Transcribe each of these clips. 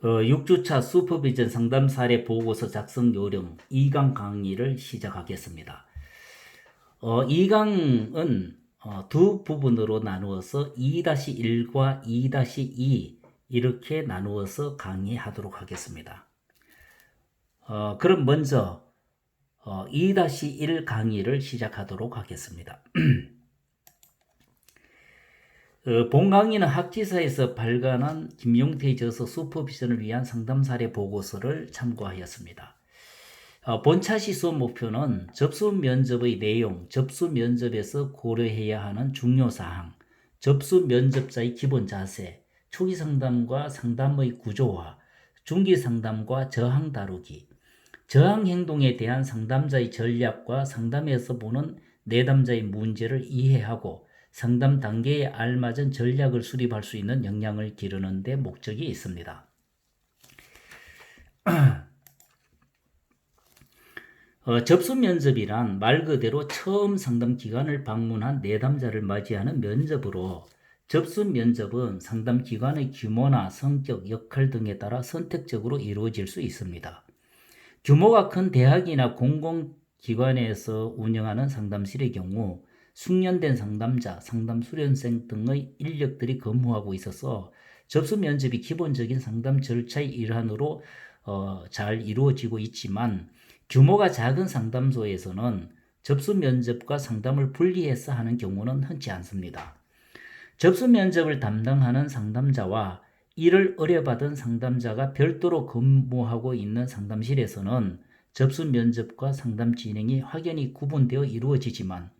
6주차 슈퍼비전 상담 사례 보고서 작성 요령 2강 강의를 시작하겠습니다. 2강은 두 부분으로 나누어서 2-1과 2-2 이렇게 나누어서 강의하도록 하겠습니다. 그럼 먼저 2-1 강의를 시작하도록 하겠습니다. 본 강의는 학지사에서 발간한 김용태의 저서 슈퍼비전을 위한 상담 사례 보고서를 참고하였습니다. 본차시 수업 목표는 접수 면접의 내용, 접수 면접에서 고려해야 하는 중요사항, 접수 면접자의 기본 자세, 초기 상담과 상담의 구조화, 중기 상담과 저항 다루기, 저항 행동에 대한 상담자의 전략과 상담에서 보는 내담자의 문제를 이해하고 상담 단계에 알맞은 전략을 수립할 수 있는 역량을 기르는 데 목적이 있습니다. 접수 면접이란 말 그대로 처음 상담 기관을 방문한 내담자를 맞이하는 면접으로 접수 면접은 상담 기관의 규모나 성격, 역할 등에 따라 선택적으로 이루어질 수 있습니다. 규모가 큰 대학이나 공공기관에서 운영하는 상담실의 경우 숙련된 상담자, 상담 수련생 등의 인력들이 근무하고 있어서 접수 면접이 기본적인 상담 절차의 일환으로 잘 이루어지고 있지만 규모가 작은 상담소에서는 접수 면접과 상담을 분리해서 하는 경우는 흔치 않습니다. 접수 면접을 담당하는 상담자와 이를 의뢰받은 상담자가 별도로 근무하고 있는 상담실에서는 접수 면접과 상담 진행이 확연히 구분되어 이루어지지만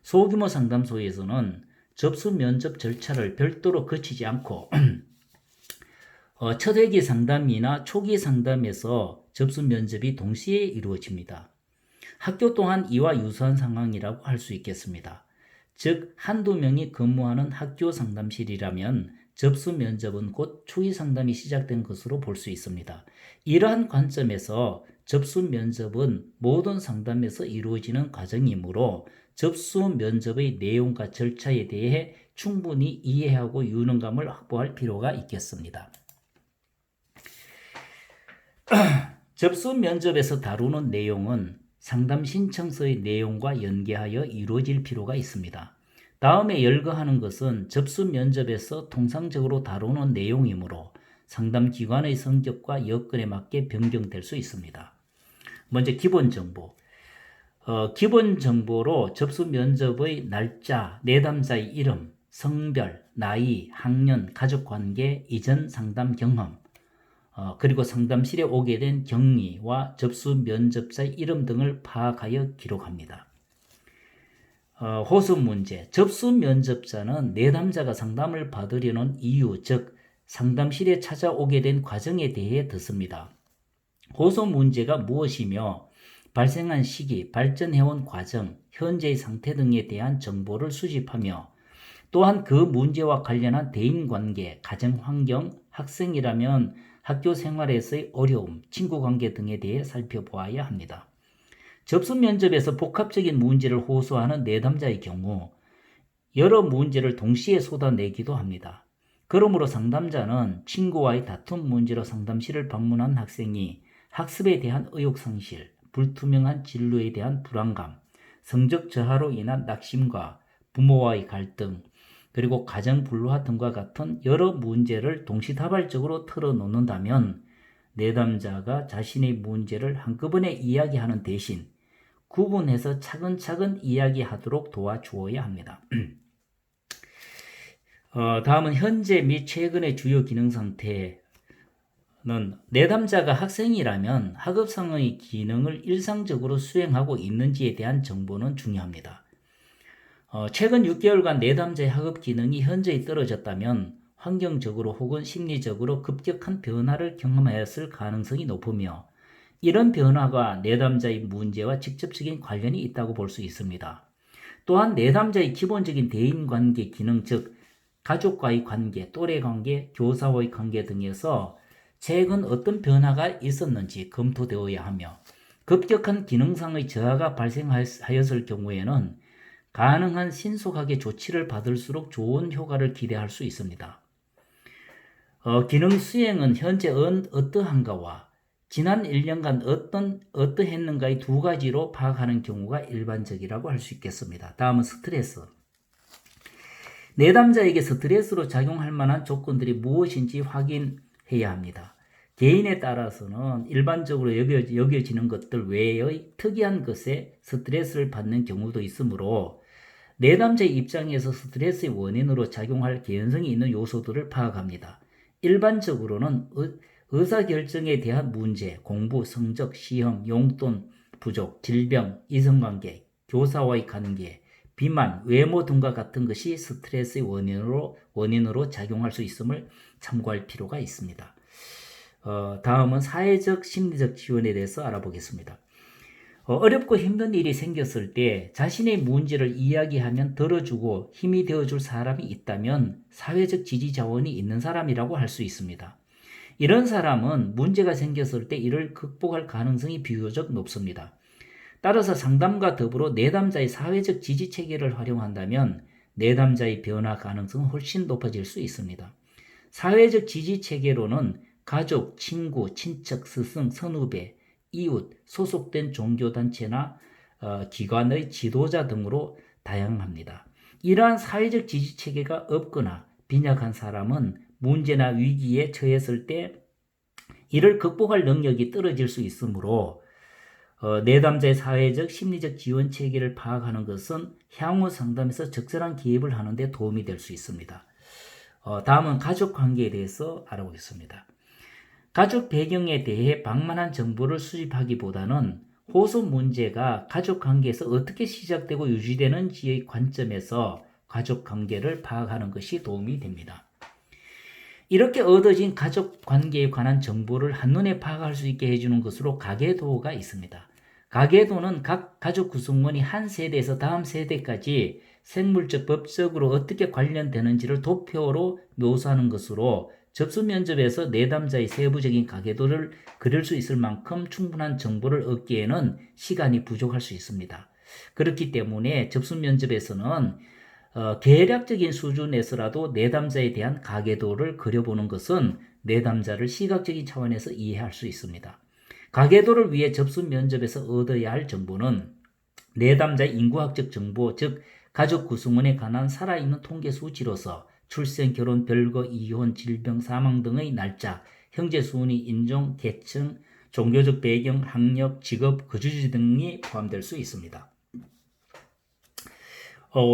소규모 상담소에서는 접수 면접 절차를 별도로 거치지 않고 첫 회기 상담이나 초기 상담에서 접수 면접이 동시에 이루어집니다. 학교 또한 이와 유사한 상황이라고 할 수 있겠습니다. 즉 한두 명이 근무하는 학교 상담실이라면 접수 면접은 곧 초기 상담이 시작된 것으로 볼 수 있습니다. 이러한 관점에서 접수 면접은 모든 상담에서 이루어지는 과정이므로 접수 면접의 내용과 절차에 대해 충분히 이해하고 유능감을 확보할 필요가 있겠습니다. 접수 면접에서 다루는 내용은 상담 신청서의 내용과 연계하여 이루어질 필요가 있습니다. 다음에 열거하는 것은 접수 면접에서 통상적으로 다루는 내용이므로 상담 기관의 성격과 여건에 맞게 변경될 수 있습니다. 먼저 기본 정보. 기본 정보로 접수 면접의 날짜, 내담자의 이름, 성별, 나이, 학년, 가족관계, 이전 상담 경험, 그리고 상담실에 오게 된 경위와 접수 면접자의 이름 등을 파악하여 기록합니다. 호소 문제. 접수 면접자는 내담자가 상담을 받으려는 이유, 즉 상담실에 찾아오게 된 과정에 대해 듣습니다. 호소 문제가 무엇이며 발생한 시기, 발전해온 과정, 현재의 상태 등에 대한 정보를 수집하며 또한 그 문제와 관련한 대인관계, 가정환경, 학생이라면 학교 생활에서의 어려움, 친구관계 등에 대해 살펴보아야 합니다. 접수 면접에서 복합적인 문제를 호소하는 내담자의 경우 여러 문제를 동시에 쏟아내기도 합니다. 그러므로 상담자는 친구와의 다툼 문제로 상담실을 방문한 학생이 학습에 대한 의욕상실, 불투명한 진로에 대한 불안감, 성적 저하로 인한 낙심과 부모와의 갈등, 그리고 가정 불화 등과 같은 여러 문제를 동시다발적으로 털어놓는다면 내담자가 자신의 문제를 한꺼번에 이야기하는 대신 구분해서 차근차근 이야기하도록 도와주어야 합니다. 다음은 현재 및 최근의 주요 기능 상태는 내담자가 학생이라면 학업상의 기능을 일상적으로 수행하고 있는지에 대한 정보는 중요합니다. 최근 6개월간 내담자의 학업 기능이 현저히 떨어졌다면 환경적으로 혹은 심리적으로 급격한 변화를 경험하였을 가능성이 높으며 이런 변화가 내담자의 문제와 직접적인 관련이 있다고 볼 수 있습니다. 또한 내담자의 기본적인 대인관계 기능, 즉 가족과의 관계, 또래관계, 교사와의 관계 등에서 최근 어떤 변화가 있었는지 검토되어야 하며 급격한 기능상의 저하가 발생하였을 경우에는 가능한 신속하게 조치를 받을수록 좋은 효과를 기대할 수 있습니다. 기능 수행은 현재 어떠한가와 지난 1년간 어떠했는가의 두 가지로 파악하는 경우가 일반적이라고 할 수 있겠습니다. 다음은 스트레스. 내담자에게 스트레스로 작용할 만한 조건들이 무엇인지 확인해야 합니다. 개인에 따라서는 일반적으로 여겨지는 것들 외의 특이한 것에 스트레스를 받는 경우도 있으므로 내담자의 입장에서 스트레스의 원인으로 작용할 개연성이 있는 요소들을 파악합니다. 일반적으로는 의사결정에 대한 문제, 공부, 성적, 시험, 용돈 부족, 질병, 이성관계, 교사와의 관계, 비만, 외모 등과 같은 것이 스트레스의 원인으로 작용할 수 있음을 참고할 필요가 있습니다. 다음은 사회적, 심리적 지원에 대해서 알아보겠습니다. 어렵고 힘든 일이 생겼을 때 자신의 문제를 이야기하면 들어주고 힘이 되어줄 사람이 있다면 사회적 지지 자원이 있는 사람이라고 할 수 있습니다. 이런 사람은 문제가 생겼을 때 이를 극복할 가능성이 비교적 높습니다. 따라서 상담과 더불어 내담자의 사회적 지지 체계를 활용한다면 내담자의 변화 가능성은 훨씬 높아질 수 있습니다. 사회적 지지 체계로는 가족, 친구, 친척, 스승, 선후배, 이웃, 소속된 종교단체나 기관의 지도자 등으로 다양합니다. 이러한 사회적 지지 체계가 없거나 빈약한 사람은 문제나 위기에 처했을 때 이를 극복할 능력이 떨어질 수 있으므로 내담자의 사회적, 심리적 지원 체계를 파악하는 것은 향후 상담에서 적절한 개입을 하는 데 도움이 될 수 있습니다. 다음은 가족 관계에 대해서 알아보겠습니다. 가족 배경에 대해 방만한 정보를 수집하기보다는 호소 문제가 가족 관계에서 어떻게 시작되고 유지되는지의 관점에서 가족 관계를 파악하는 것이 도움이 됩니다. 이렇게 얻어진 가족 관계에 관한 정보를 한눈에 파악할 수 있게 해주는 것으로 가계도가 있습니다. 가계도는 각 가족 구성원이 한 세대에서 다음 세대까지 생물적, 법적으로 어떻게 관련되는지를 도표로 묘사하는 것으로 접수 면접에서 내담자의 세부적인 가계도를 그릴 수 있을 만큼 충분한 정보를 얻기에는 시간이 부족할 수 있습니다. 그렇기 때문에 접수 면접에서는 계략적인 수준에서라도 내담자에 대한 가계도를 그려보는 것은 내담자를 시각적인 차원에서 이해할 수 있습니다. 가계도를 위해 접수 면접에서 얻어야 할 정보는 내담자의 인구학적 정보, 즉 가족 구성원에 관한 살아있는 통계 수치로서 출생, 결혼, 별거, 이혼, 질병, 사망 등의 날짜, 형제 순위, 인종, 계층, 종교적 배경, 학력, 직업, 거주지 등이 포함될 수 있습니다.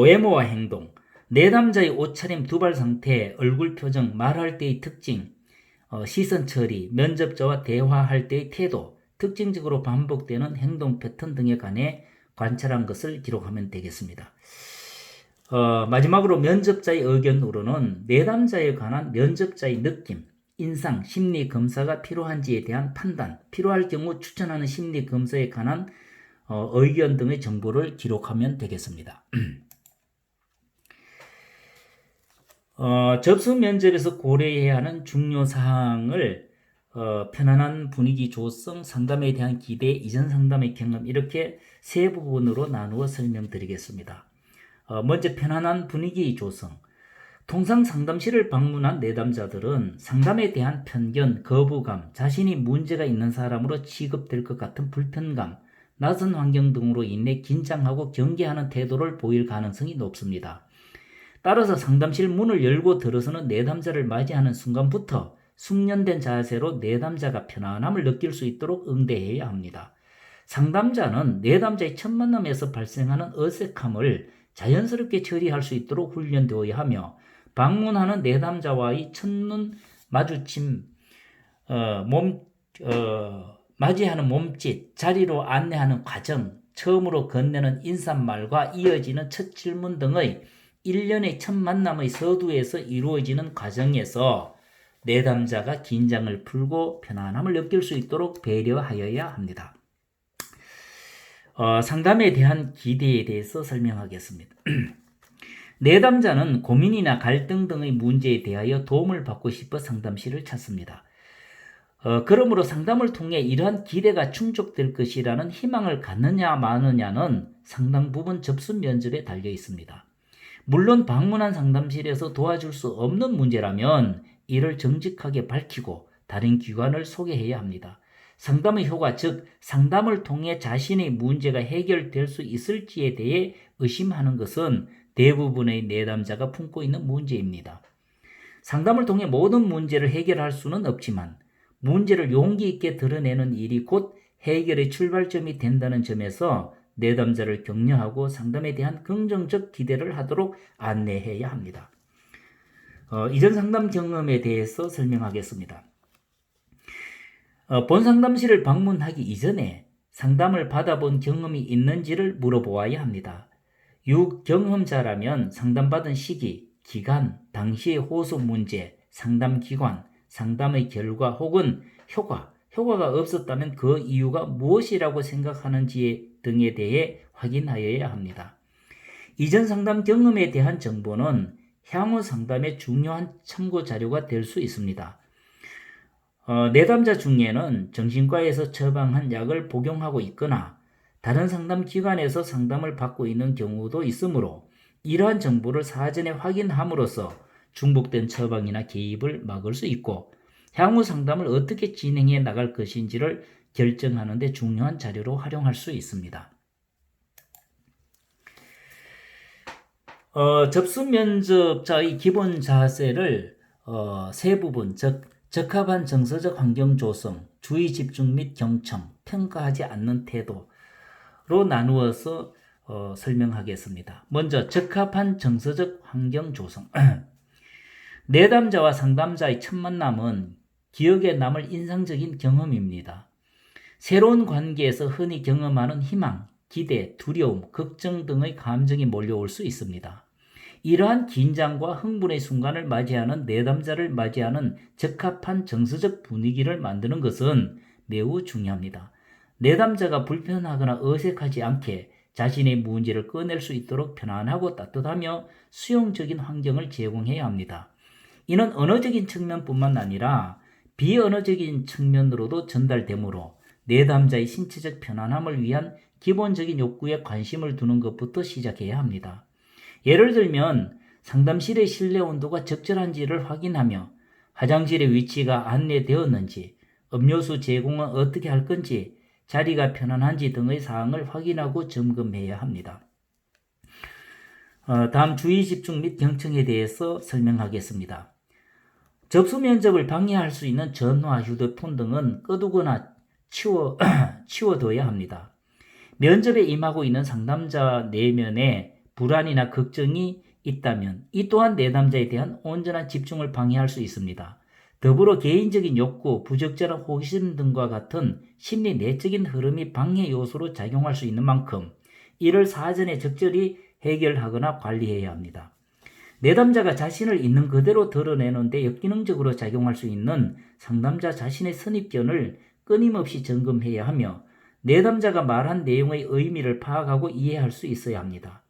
외모와 행동, 내담자의 옷차림, 두발 상태, 얼굴 표정, 말할 때의 특징, 시선 처리, 면접자와 대화할 때의 태도, 특징적으로 반복되는 행동 패턴 등에 관해 관찰한 것을 기록하면 되겠습니다. 마지막으로 면접자의 의견으로는 내담자에 관한 면접자의 느낌, 인상, 심리 검사가 필요한지에 대한 판단, 필요할 경우 추천하는 심리 검사에 관한 의견 등의 정보를 기록하면 되겠습니다. 접수 면접에서 고려해야 하는 중요 사항을 편안한 분위기 조성, 상담에 대한 기대, 이전 상담의 경험 이렇게 세 부분으로 나누어 설명드리겠습니다. 먼저 편안한 분위기 조성. 통상 상담실을 방문한 내담자들은 상담에 대한 편견, 거부감, 자신이 문제가 있는 사람으로 취급될 것 같은 불편감, 낯선 환경 등으로 인해 긴장하고 경계하는 태도를 보일 가능성이 높습니다. 따라서 상담실 문을 열고 들어서는 내담자를 맞이하는 순간부터 숙련된 자세로 내담자가 편안함을 느낄 수 있도록 응대해야 합니다. 상담자는 내담자의 첫 만남에서 발생하는 어색함을 자연스럽게 처리할 수 있도록 훈련되어야 하며 방문하는 내담자와의 첫눈 마주침, 맞이하는 몸짓, 자리로 안내하는 과정, 처음으로 건네는 인사말과 이어지는 첫 질문 등의 일련의 첫 만남의 서두에서 이루어지는 과정에서 내담자가 긴장을 풀고 편안함을 느낄 수 있도록 배려하여야 합니다. 상담에 대한 기대에 대해서 설명하겠습니다. 내담자는 고민이나 갈등 등의 문제에 대하여 도움을 받고 싶어 상담실을 찾습니다. 그러므로 상담을 통해 이러한 기대가 충족될 것이라는 희망을 갖느냐 마느냐는 상당 부분 접수 면접에 달려 있습니다. 물론 방문한 상담실에서 도와줄 수 없는 문제라면 이를 정직하게 밝히고 다른 기관을 소개해야 합니다. 상담의 효과, 즉 상담을 통해 자신의 문제가 해결될 수 있을지에 대해 의심하는 것은 대부분의 내담자가 품고 있는 문제입니다. 상담을 통해 모든 문제를 해결할 수는 없지만 문제를 용기 있게 드러내는 일이 곧 해결의 출발점이 된다는 점에서 내담자를 격려하고 상담에 대한 긍정적 기대를 하도록 안내해야 합니다. 이전 상담 경험에 대해서 설명하겠습니다. 본 상담실을 방문하기 이전에 상담을 받아본 경험이 있는지를 물어보아야 합니다. 유경험자라면 상담받은 시기, 기간, 당시의 호소 문제, 상담 기관, 상담의 결과 혹은 효과가 없었다면 그 이유가 무엇이라고 생각하는지 등에 대해 확인하여야 합니다. 이전 상담 경험에 대한 정보는 향후 상담에 중요한 참고 자료가 될 수 있습니다. 내담자 중에는 정신과에서 처방한 약을 복용하고 있거나 다른 상담 기관에서 상담을 받고 있는 경우도 있으므로 이러한 정보를 사전에 확인함으로써 중복된 처방이나 개입을 막을 수 있고 향후 상담을 어떻게 진행해 나갈 것인지를 결정하는 데 중요한 자료로 활용할 수 있습니다. 접수 면접자의 기본 자세를 세 부분, 즉 적합한 정서적 환경 조성, 주의 집중 및 경청, 평가하지 않는 태도로 나누어서 설명하겠습니다. 먼저 적합한 정서적 환경 조성. 내담자와 상담자의 첫 만남은 기억에 남을 인상적인 경험입니다. 새로운 관계에서 흔히 경험하는 희망, 기대, 두려움, 걱정 등의 감정이 몰려올 수 있습니다. 이러한 긴장과 흥분의 순간을 맞이하는 내담자를 맞이하는 적합한 정서적 분위기를 만드는 것은 매우 중요합니다. 내담자가 불편하거나 어색하지 않게 자신의 문제를 꺼낼 수 있도록 편안하고 따뜻하며 수용적인 환경을 제공해야 합니다. 이는 언어적인 측면뿐만 아니라 비언어적인 측면으로도 전달되므로 내담자의 신체적 편안함을 위한 기본적인 욕구에 관심을 두는 것부터 시작해야 합니다. 예를 들면 상담실의 실내 온도가 적절한지를 확인하며 화장실의 위치가 안내되었는지, 음료수 제공은 어떻게 할 건지, 자리가 편안한지 등의 사항을 확인하고 점검해야 합니다. 다음 주의 집중 및 경청에 대해서 설명하겠습니다. 접수 면접을 방해할 수 있는 전화, 휴대폰 등은 꺼두거나 치워둬야 합니다. 면접에 임하고 있는 상담자 내면에 불안이나 걱정이 있다면 이 또한 내담자에 대한 온전한 집중을 방해할 수 있습니다. 더불어 개인적인 욕구, 부적절한 호기심 등과 같은 심리 내적인 흐름이 방해 요소로 작용할 수 있는 만큼 이를 사전에 적절히 해결하거나 관리해야 합니다. 내담자가 자신을 있는 그대로 드러내는 데 역기능적으로 작용할 수 있는 상담자 자신의 선입견을 끊임없이 점검해야 하며 내담자가 말한 내용의 의미를 파악하고 이해할 수 있어야 합니다.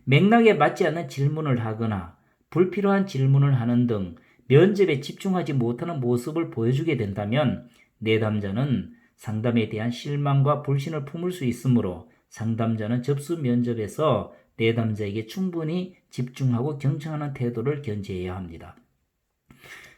맥락에 맞지 않는 질문을 하거나 불필요한 질문을 하는 등 면접에 집중하지 못하는 모습을 보여주게 된다면 내담자는 상담에 대한 실망과 불신을 품을 수 있으므로 상담자는 접수 면접에서 내담자에게 충분히 집중하고 경청하는 태도를 견지해야 합니다.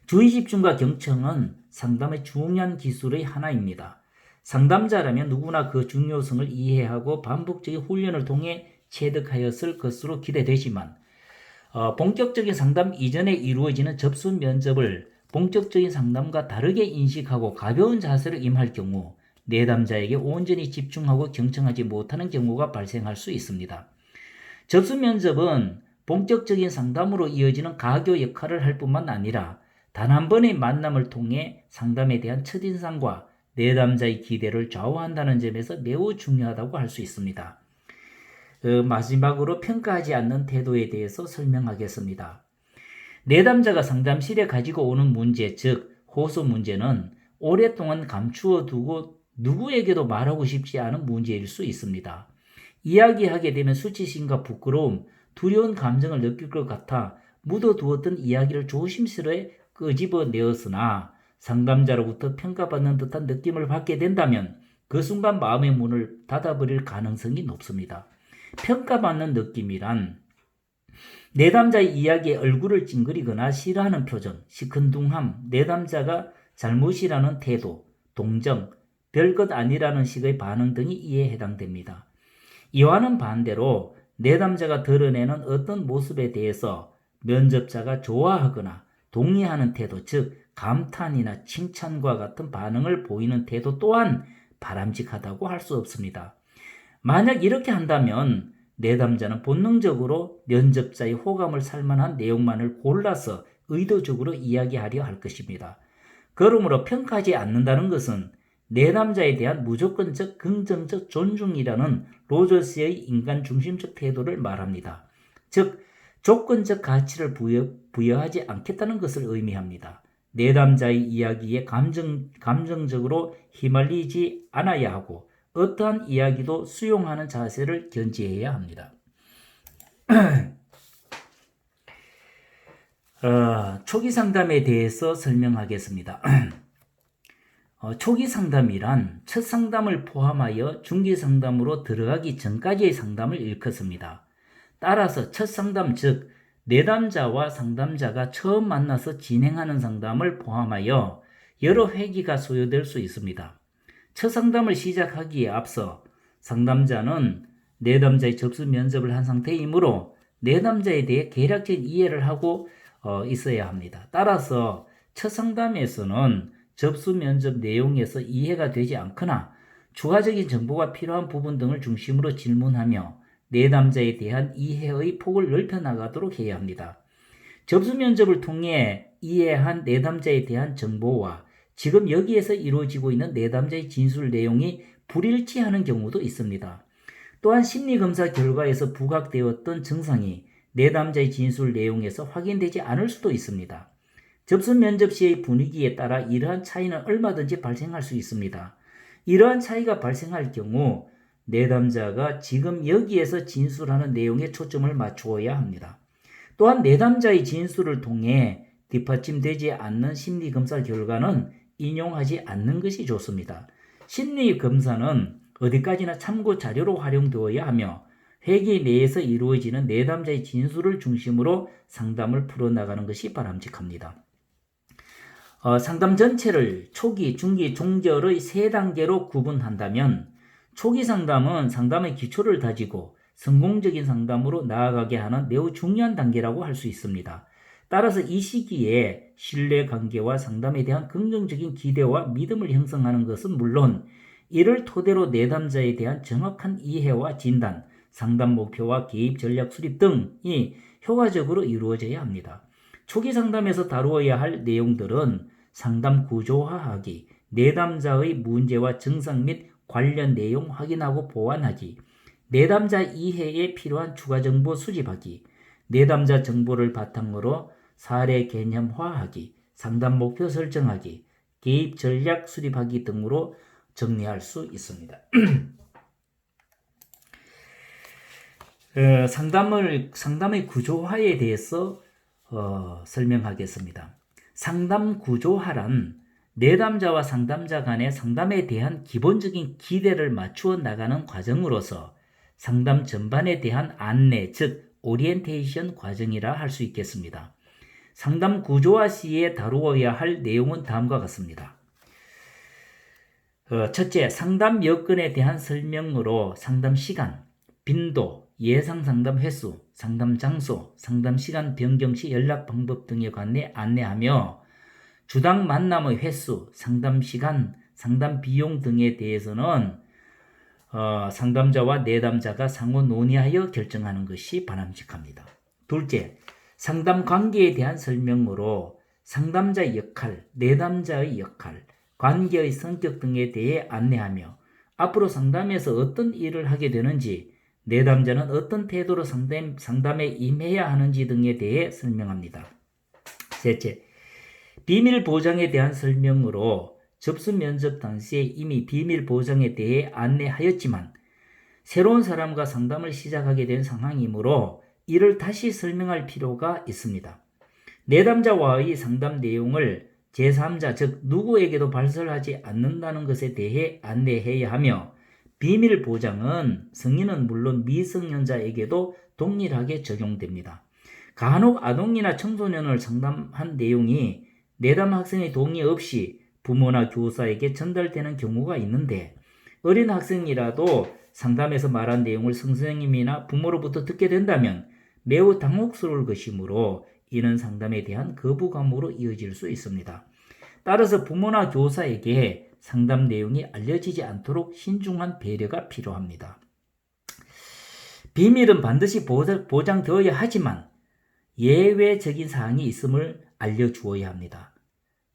주의 집중과 경청은 상담의 중요한 기술의 하나입니다. 상담자라면 누구나 그 중요성을 이해하고 반복적인 훈련을 통해 체득하였을 것으로 기대되지만 본격적인 상담 이전에 이루어지는 접수 면접을 본격적인 상담과 다르게 인식하고 가벼운 자세로 임할 경우 내담자에게 온전히 집중하고 경청하지 못하는 경우가 발생할 수 있습니다. 접수 면접은 본격적인 상담으로 이어지는 가교 역할을 할 뿐만 아니라 단 한 번의 만남을 통해 상담에 대한 첫인상과 내담자의 기대를 좌우한다는 점에서 매우 중요하다고 할 수 있습니다. 마지막으로 평가하지 않는 태도에 대해서 설명하겠습니다. 내담자가 상담실에 가지고 오는 문제, 즉 호소 문제는 오랫동안 감추어 두고 누구에게도 말하고 싶지 않은 문제일 수 있습니다. 이야기하게 되면 수치심과 부끄러움, 두려운 감정을 느낄 것 같아 묻어두었던 이야기를 조심스레 끄집어내었으나 상담자로부터 평가받는 듯한 느낌을 받게 된다면 그 순간 마음의 문을 닫아버릴 가능성이 높습니다. 평가받는 느낌이란 내담자의 이야기에 얼굴을 찡그리거나 싫어하는 표정, 시큰둥함, 내담자가 잘못이라는 태도, 동정, 별것 아니라는 식의 반응 등이 이에 해당됩니다. 이와는 반대로 내담자가 드러내는 어떤 모습에 대해서 면접자가 좋아하거나 동의하는 태도, 즉 감탄이나 칭찬과 같은 반응을 보이는 태도 또한 바람직하다고 할 수 없습니다. 만약 이렇게 한다면 내담자는 본능적으로 면접자의 호감을 살만한 내용만을 골라서 의도적으로 이야기하려 할 것입니다. 그러므로 평가하지 않는다는 것은 내담자에 대한 무조건적 긍정적 존중이라는 로저스의 인간 중심적 태도를 말합니다. 즉 조건적 가치를 부여하지 않겠다는 것을 의미합니다. 내담자의 이야기에 감정적으로 휘말리지 않아야 하고 어떠한 이야기도 수용하는 자세를 견지해야 합니다. 초기 상담에 대해서 설명하겠습니다. 초기 상담이란 첫 상담을 포함하여 중기 상담으로 들어가기 전까지의 상담을 일컫습니다. 따라서 첫 상담, 즉 내담자와 상담자가 처음 만나서 진행하는 상담을 포함하여 여러 회기가 소요될 수 있습니다. 첫 상담을 시작하기에 앞서 상담자는 내담자의 접수 면접을 한 상태이므로 내담자에 대해 개략적인 이해를 하고 있어야 합니다. 따라서 첫 상담에서는 접수 면접 내용에서 이해가 되지 않거나 추가적인 정보가 필요한 부분 등을 중심으로 질문하며 내담자에 대한 이해의 폭을 넓혀나가도록 해야 합니다. 접수 면접을 통해 이해한 내담자에 대한 정보와 지금 여기에서 이루어지고 있는 내담자의 진술 내용이 불일치하는 경우도 있습니다. 또한 심리검사 결과에서 부각되었던 증상이 내담자의 진술 내용에서 확인되지 않을 수도 있습니다. 접수 면접 시의 분위기에 따라 이러한 차이는 얼마든지 발생할 수 있습니다. 이러한 차이가 발생할 경우 내담자가 지금 여기에서 진술하는 내용에 초점을 맞추어야 합니다. 또한 내담자의 진술을 통해 뒷받침되지 않는 심리검사 결과는 인용하지 않는 것이 좋습니다. 심리검사는 어디까지나 참고 자료로 활용되어야 하며 회계 내에서 이루어지는 내담자의 진술을 중심으로 상담을 풀어나가는 것이 바람직합니다. 상담 전체를 초기, 중기, 종절의 세 단계로 구분한다면 초기 상담은 상담의 기초를 다지고 성공적인 상담으로 나아가게 하는 매우 중요한 단계라고 할 수 있습니다. 따라서 이 시기에 신뢰관계와 상담에 대한 긍정적인 기대와 믿음을 형성하는 것은 물론 이를 토대로 내담자에 대한 정확한 이해와 진단, 상담 목표와 개입 전략 수립 등이 효과적으로 이루어져야 합니다. 초기 상담에서 다루어야 할 내용들은 상담 구조화하기, 내담자의 문제와 증상 및 관련 내용 확인하고 보완하기, 내담자 이해에 필요한 추가 정보 수집하기, 내담자 정보를 바탕으로 사례 개념화하기, 상담 목표 설정하기, 개입 전략 수립하기 등으로 정리할 수 있습니다. 상담의 구조화에 대해서 설명하겠습니다. 상담 구조화란 내담자와 상담자 간의 상담에 대한 기본적인 기대를 맞추어 나가는 과정으로서 상담 전반에 대한 안내, 즉 오리엔테이션 과정이라 할 수 있겠습니다. 상담 구조화 시에 다루어야 할 내용은 다음과 같습니다. 첫째, 상담 여건에 대한 설명으로 상담 시간, 빈도, 예상 상담 횟수, 상담 장소, 상담 시간 변경 시 연락 방법 등에 관해 안내하며 주당 만남의 횟수, 상담 시간, 상담 비용 등에 대해서는 상담자와 내담자가 상호 논의하여 결정하는 것이 바람직합니다. 둘째, 상담 관계에 대한 설명으로 상담자의 역할, 내담자의 역할, 관계의 성격 등에 대해 안내하며 앞으로 상담에서 어떤 일을 하게 되는지, 내담자는 어떤 태도로 상담에 임해야 하는지 등에 대해 설명합니다. 셋째, 비밀 보장에 대한 설명으로 접수 면접 당시에 이미 비밀 보장에 대해 안내하였지만 새로운 사람과 상담을 시작하게 된 상황이므로 이를 다시 설명할 필요가 있습니다. 내담자와의 상담 내용을 제3자, 즉 누구에게도 발설하지 않는다는 것에 대해 안내해야 하며 비밀 보장은 성인은 물론 미성년자에게도 동일하게 적용됩니다. 간혹 아동이나 청소년을 상담한 내용이 내담 학생의 동의 없이 부모나 교사에게 전달되는 경우가 있는데 어린 학생이라도 상담에서 말한 내용을 선생님이나 부모로부터 듣게 된다면 매우 당혹스러울 것이므로 이는 상담에 대한 거부감으로 이어질 수 있습니다. 따라서 부모나 교사에게 상담 내용이 알려지지 않도록 신중한 배려가 필요합니다. 비밀은 반드시 보장되어야 하지만 예외적인 사항이 있음을 알려주어야 합니다.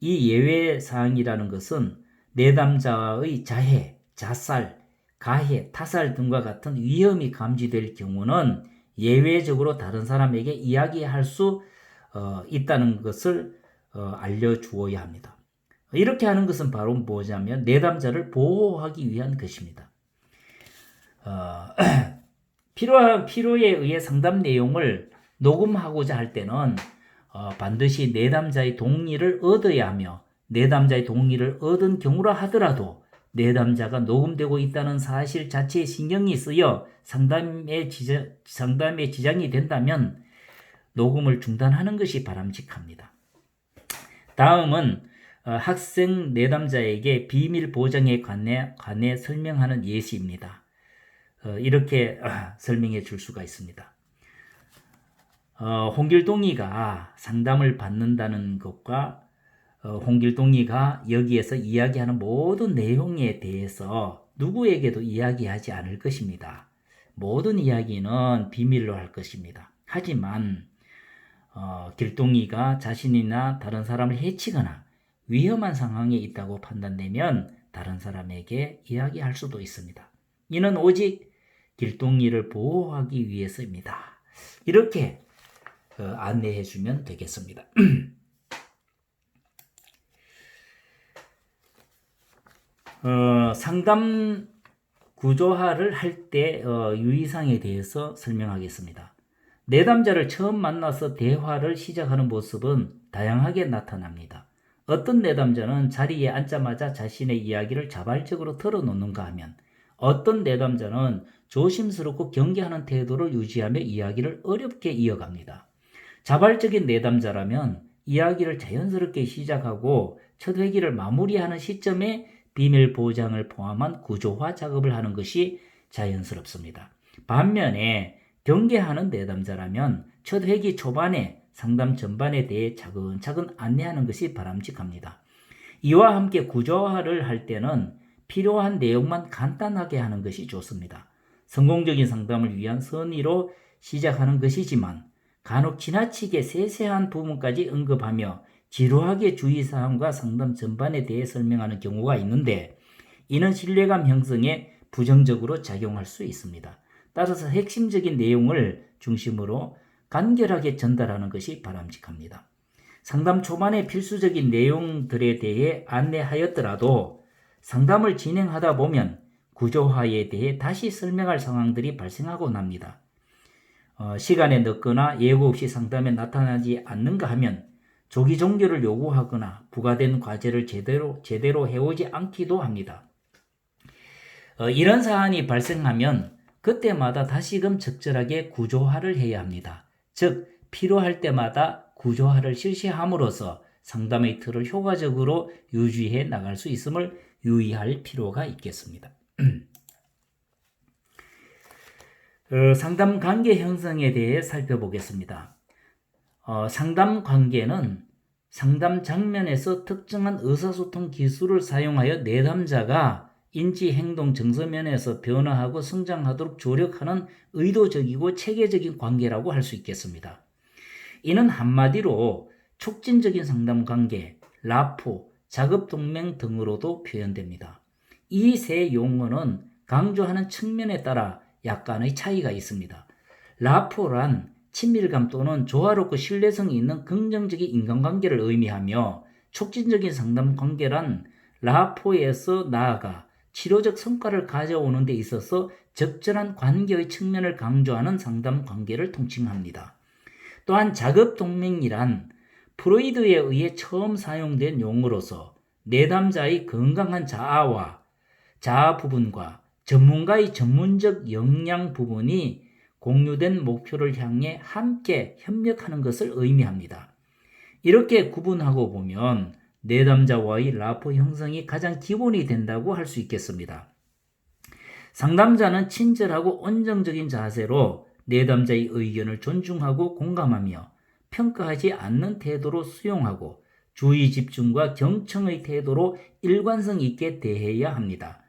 이 예외 사항이라는 것은 내담자의 자해, 자살, 가해, 타살 등과 같은 위험이 감지될 경우는 예외적으로 다른 사람에게 이야기할 수 있다는 것을 알려주어야 합니다. 이렇게 하는 것은 바로 뭐냐면 내담자를 보호하기 위한 것입니다. 필요에 의해 상담 내용을 녹음하고자 할 때는 반드시 내담자의 동의를 얻어야 하며 내담자의 동의를 얻은 경우라 하더라도 내담자가 녹음되고 있다는 사실 자체에 신경이 쓰여 상담에 지장이 된다면 녹음을 중단하는 것이 바람직합니다. 다음은 학생 내담자에게 비밀 보장에 관해 설명하는 예시입니다. 이렇게 설명해 줄 수가 있습니다. 홍길동이가 상담을 받는다는 것과 홍길동이가 여기에서 이야기하는 모든 내용에 대해서 누구에게도 이야기하지 않을 것입니다. 모든 이야기는 비밀로 할 것입니다. 하지만 길동이가 자신이나 다른 사람을 해치거나 위험한 상황에 있다고 판단되면 다른 사람에게 이야기할 수도 있습니다. 이는 오직 길동이를 보호하기 위해서입니다. 이렇게 안내해 주면 되겠습니다. 상담 구조화를 할 때 유의사항에 대해서 설명하겠습니다. 내담자를 처음 만나서 대화를 시작하는 모습은 다양하게 나타납니다. 어떤 내담자는 자리에 앉자마자 자신의 이야기를 자발적으로 털어놓는가 하면 어떤 내담자는 조심스럽고 경계하는 태도를 유지하며 이야기를 어렵게 이어갑니다. 자발적인 내담자라면 이야기를 자연스럽게 시작하고 첫 회기를 마무리하는 시점에 비밀 보장을 포함한 구조화 작업을 하는 것이 자연스럽습니다. 반면에 경계하는 내담자라면 첫 회기 초반에 상담 전반에 대해 차근차근 안내하는 것이 바람직합니다. 이와 함께 구조화를 할 때는 필요한 내용만 간단하게 하는 것이 좋습니다. 성공적인 상담을 위한 선의로 시작하는 것이지만 간혹 지나치게 세세한 부분까지 언급하며 지루하게 주의사항과 상담 전반에 대해 설명하는 경우가 있는데 이는 신뢰감 형성에 부정적으로 작용할 수 있습니다. 따라서 핵심적인 내용을 중심으로 간결하게 전달하는 것이 바람직합니다. 상담 초반에 필수적인 내용들에 대해 안내하였더라도 상담을 진행하다 보면 구조화에 대해 다시 설명할 상황들이 발생하곤 합니다. 시간에 늦거나 예고 없이 상담에 나타나지 않는가 하면 조기 종결을 요구하거나 부과된 과제를 제대로 해오지 않기도 합니다. 이런 사안이 발생하면 그때마다 다시금 적절하게 구조화를 해야 합니다. 즉 필요할 때마다 구조화를 실시함으로써 상담의 틀을 효과적으로 유지해 나갈 수 있음을 유의할 필요가 있겠습니다. 상담 관계 형성에 대해 살펴보겠습니다. 상담 관계는 상담 장면에서 특정한 의사소통 기술을 사용하여 내담자가 인지, 행동, 정서면에서 변화하고 성장하도록 조력하는 의도적이고 체계적인 관계라고 할 수 있겠습니다. 이는 한마디로 촉진적인 상담 관계, 라포, 작업동맹 등으로도 표현됩니다. 이 세 용어는 강조하는 측면에 따라 약간의 차이가 있습니다. 라포란 친밀감 또는 조화롭고 신뢰성이 있는 긍정적인 인간관계를 의미하며 촉진적인 상담 관계란 라포에서 나아가 치료적 성과를 가져오는 데 있어서 적절한 관계의 측면을 강조하는 상담 관계를 통칭합니다. 또한 작업동맹이란 프로이드에 의해 처음 사용된 용어로서 내담자의 건강한 자아 부분과 전문가의 전문적 역량 부분이 공유된 목표를 향해 함께 협력하는 것을 의미합니다. 이렇게 구분하고 보면 내담자와의 라포 형성이 가장 기본이 된다고 할 수 있겠습니다. 상담자는 친절하고 온정적인 자세로 내담자의 의견을 존중하고 공감하며 평가하지 않는 태도로 수용하고 주의 집중과 경청의 태도로 일관성 있게 대해야 합니다.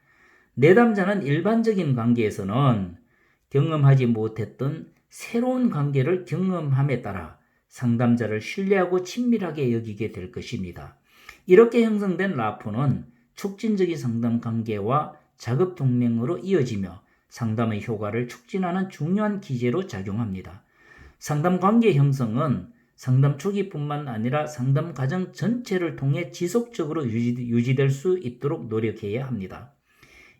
내담자는 일반적인 관계에서는 경험하지 못했던 새로운 관계를 경험함에 따라 상담자를 신뢰하고 친밀하게 여기게 될 것입니다. 이렇게 형성된 라포는 촉진적인 상담 관계와 작업 동맹으로 이어지며 상담의 효과를 촉진하는 중요한 기제로 작용합니다. 상담 관계 형성은 상담 초기뿐만 아니라 상담 과정 전체를 통해 지속적으로 유지될 수 있도록 노력해야 합니다.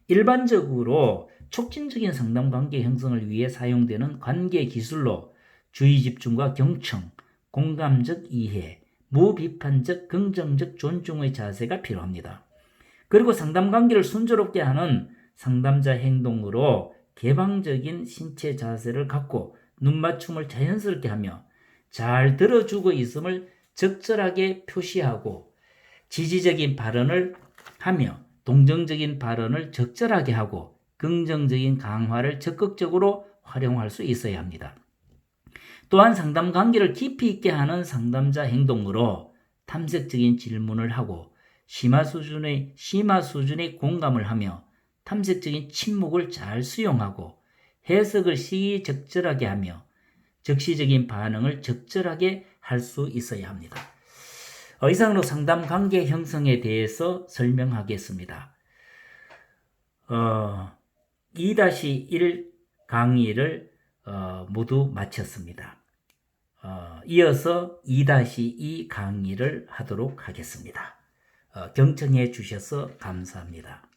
일반적으로 촉진적인 상담 관계 형성을 위해 사용되는 관계 기술로 주의 집중과 경청, 공감적 이해, 무비판적 긍정적 존중의 자세가 필요합니다. 그리고 상담 관계를 순조롭게 하는 상담자 행동으로 개방적인 신체 자세를 갖고 눈맞춤을 자연스럽게 하며 잘 들어주고 있음을 적절하게 표시하고 지지적인 발언을 하며 동정적인 발언을 적절하게 하고 긍정적인 강화를 적극적으로 활용할 수 있어야 합니다. 또한 상담 관계를 깊이 있게 하는 상담자 행동으로 탐색적인 질문을 하고 심화 수준의 공감을 하며 탐색적인 침묵을 잘 수용하고 해석을 시기적절하게 하며 적시적인 반응을 적절하게 할 수 있어야 합니다. 이상으로 상담 관계 형성에 대해서 설명하겠습니다. 2-1 강의를 모두 마쳤습니다. 이어서 2-2 강의를 하도록 하겠습니다. 경청해 주셔서 감사합니다.